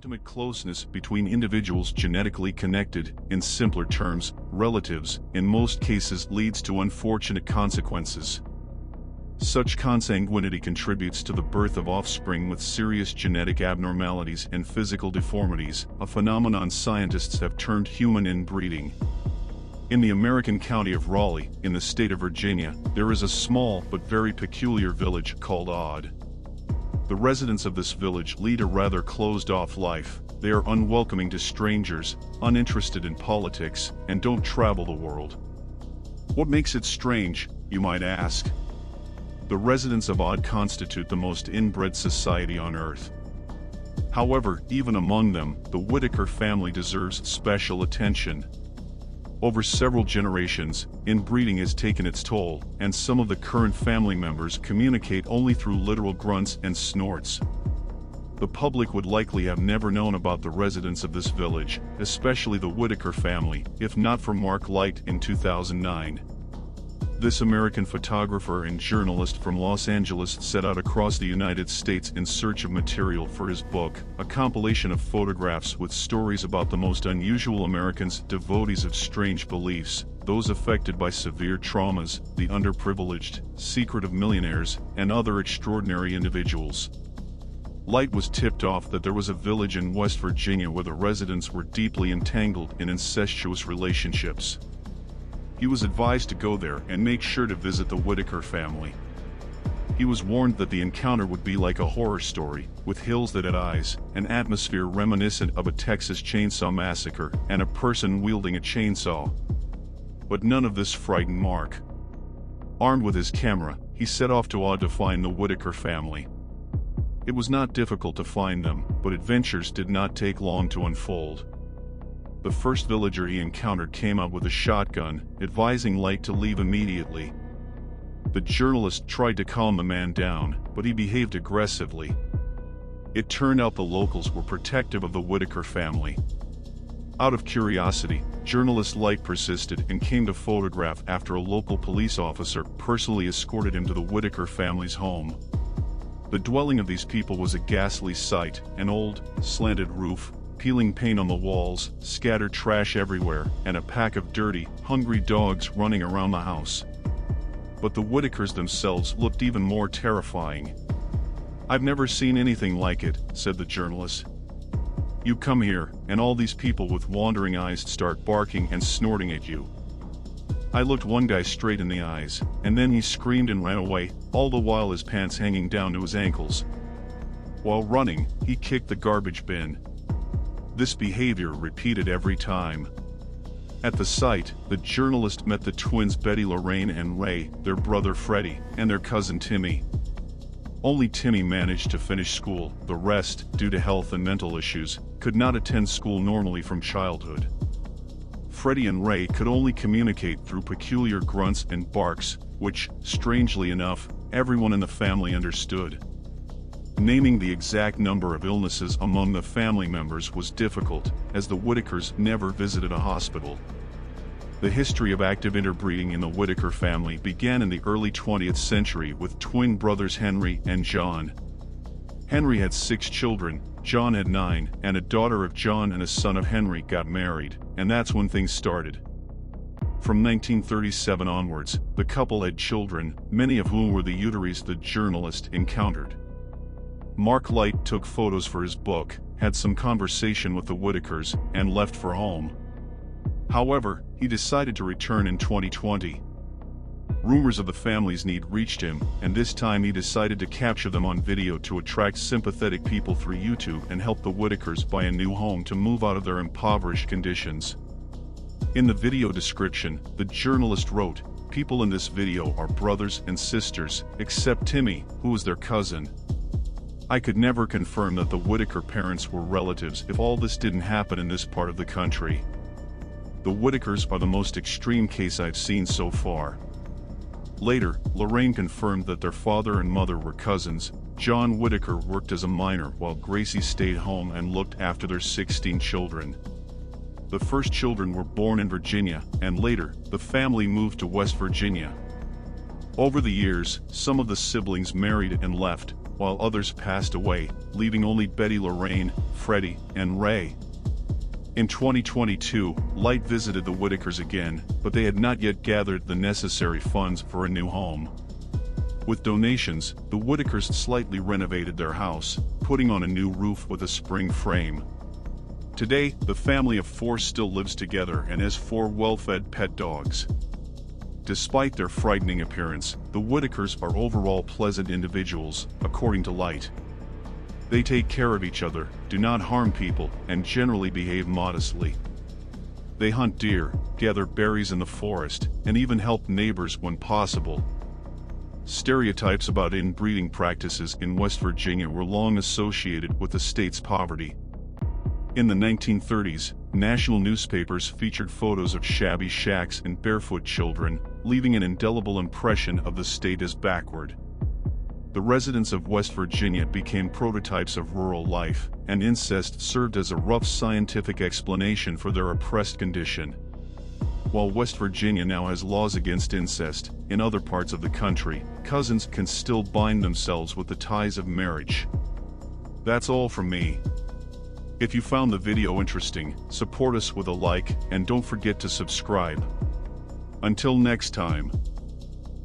intimate closeness between individuals genetically connected, in simpler terms, relatives, in most cases leads to unfortunate consequences. Such consanguinity contributes to the birth of offspring with serious genetic abnormalities and physical deformities, a phenomenon scientists have termed human inbreeding. In the American county of Raleigh, in the state of Virginia, there is a small but very peculiar village called Odd. The residents of this village lead a rather closed-off life. They are unwelcoming to strangers, uninterested in politics, and don't travel the world. What makes it strange, you might ask? The residents of Odd constitute the most inbred society on earth. However, even among them, the Whitaker family deserves special attention. Over several generations, inbreeding has taken its toll, and some of the current family members communicate only through literal grunts and snorts. The public would likely have never known about the residents of this village, especially the Whitaker family, if not for Mark Light in 2009. This American photographer and journalist from Los Angeles set out across the United States in search of material for his book, a compilation of photographs with stories about the most unusual Americans, devotees of strange beliefs, those affected by severe traumas, the underprivileged, secretive millionaires, and other extraordinary individuals. Light was tipped off that there was a village in West Virginia where the residents were deeply entangled in incestuous relationships. He was advised to go there and make sure to visit the Whitaker family. He was warned that the encounter would be like a horror story, with hills that had eyes, an atmosphere reminiscent of a Texas chainsaw massacre, and a person wielding a chainsaw. But none of this frightened Mark. Armed with his camera, he set off to Odd to find the Whitaker family. It was not difficult to find them, but adventures did not take long to unfold. The first villager he encountered came out with a shotgun, advising Light to leave immediately. The journalist tried to calm the man down, but he behaved aggressively. It turned out the locals were protective of the Whitaker family. Out of curiosity, journalist Light persisted and came to photograph after a local police officer personally escorted him to the Whitaker family's home. The dwelling of these people was a ghastly sight, an old, slanted roof, peeling paint on the walls, scattered trash everywhere, and a pack of dirty, hungry dogs running around the house. But the Whitakers themselves looked even more terrifying. "I've never seen anything like it," said the journalist. "You come here, and all these people with wandering eyes start barking and snorting at you." I looked one guy straight in the eyes, and then he screamed and ran away, all the while his pants hanging down to his ankles. While running, he kicked the garbage bin. This behavior repeated every time. At the site, the journalist met the twins Betty Lorraine and Ray, their brother Freddie, and their cousin Timmy. Only Timmy managed to finish school, the rest, due to health and mental issues, could not attend school normally from childhood. Freddie and Ray could only communicate through peculiar grunts and barks, which, strangely enough, everyone in the family understood. Naming the exact number of illnesses among the family members was difficult, as the Whitakers never visited a hospital. The history of active interbreeding in the Whitaker family began in the early 20th century with twin brothers Henry and John. Henry had 6 children, John had 9, and a daughter of John and a son of Henry got married, and that's when things started. From 1937 onwards, the couple had children, many of whom were the uteries the journalist encountered. Mark Light took photos for his book, had some conversation with the Whitakers, and left for home. However, he decided to return in 2020. Rumors of the family's need reached him, and this time he decided to capture them on video to attract sympathetic people through YouTube and help the Whitakers buy a new home to move out of their impoverished conditions. In the video description, the journalist wrote, "People in this video are brothers and sisters, except Timmy, who is their cousin." I could never confirm that the Whitaker parents were relatives if all this didn't happen in this part of the country. The Whitakers are the most extreme case I've seen so far. Later, Lorraine confirmed that their father and mother were cousins. John Whitaker worked as a miner while Gracie stayed home and looked after their 16 children. The first children were born in Virginia, and later, the family moved to West Virginia. Over the years, some of the siblings married and left, while others passed away, leaving only Betty Lorraine, Freddie, and Ray. In 2022, Light visited the Whitakers again, but they had not yet gathered the necessary funds for a new home. With donations, the Whitakers slightly renovated their house, putting on a new roof with a spring frame. Today, the family of 4 still lives together and has 4 well-fed pet dogs. Despite their frightening appearance, the Whitakers are overall pleasant individuals, according to Light. They take care of each other, do not harm people, and generally behave modestly. They hunt deer, gather berries in the forest, and even help neighbors when possible. Stereotypes about inbreeding practices in West Virginia were long associated with the state's poverty. In the 1930s, national newspapers featured photos of shabby shacks and barefoot children, leaving an indelible impression of the state as backward. The residents of West Virginia became prototypes of rural life, and incest served as a rough scientific explanation for their oppressed condition. While West Virginia now has laws against incest, in other parts of the country, cousins can still bind themselves with the ties of marriage. That's all from me. If you found the video interesting, support us with a like, and don't forget to subscribe. Until next time.